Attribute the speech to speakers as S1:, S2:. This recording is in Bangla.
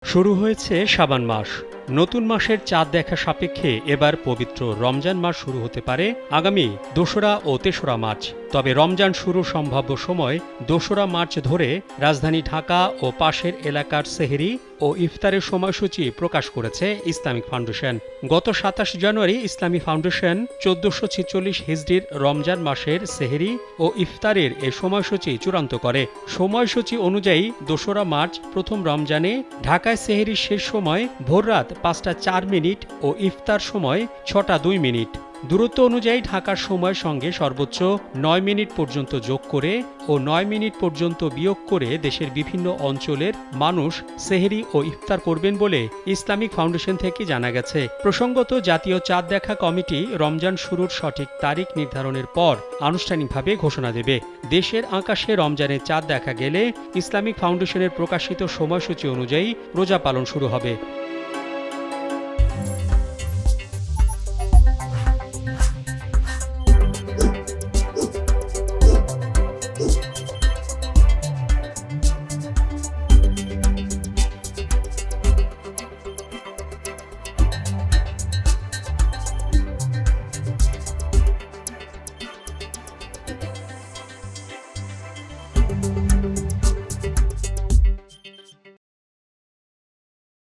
S1: শুরু হয়েছে শাবান মাস। নতুন মাসের চাঁদ দেখা সাপেক্ষে এবার পবিত্র রমজান মাস শুরু হতে পারে আগামী ২রা ও ৩রা মার্চ। তবে রমজান শুরুর সম্ভাব্য সময় ২রা মার্চ ধরে রাজধানী ঢাকা ও পাশের এলাকার সেহরি ও ইফতারের সময়সূচি প্রকাশ করেছে ইসলামিক ফাউন্ডেশন। গত ২৭ জানুয়ারি ইসলামী ফাউন্ডেশন ১৪৪৬ হিজরির রমজান মাসের সেহরি ও ইফতারের এ সময়সূচি চূড়ান্ত করে। সময়সূচি অনুযায়ী ২রা মার্চ প্রথম রমজানে ঢাকায় সেহরির শেষ সময় ভোররাত ৫টা ৪ মিনিট ও ইফতার সময় ৬টা ২ মিনিট। দূরত্ব অনুযায়ী ঢাকার সময়ের সঙ্গে সর্বোচ্চ ৯ মিনিট পর্যন্ত যোগ করে ও ৯ মিনিট পর্যন্ত বিয়োগ করে দেশের বিভিন্ন অঞ্চলের মানুষ সেহরি ও ইফতার করবেন বলে ইসলামিক ফাউন্ডেশন থেকে জানা গেছে। প্রসঙ্গত, জাতীয় চাঁদ দেখা কমিটি রমজান শুরুর সঠিক তারিখ নির্ধারণের পর আনুষ্ঠানিকভাবে ঘোষণা দেবে। দেশের আকাশে রমজানের চাঁদ দেখা গেলে ইসলামিক ফাউন্ডেশনের প্রকাশিত সময়সূচি অনুযায়ী রোজা পালন শুরু হবে।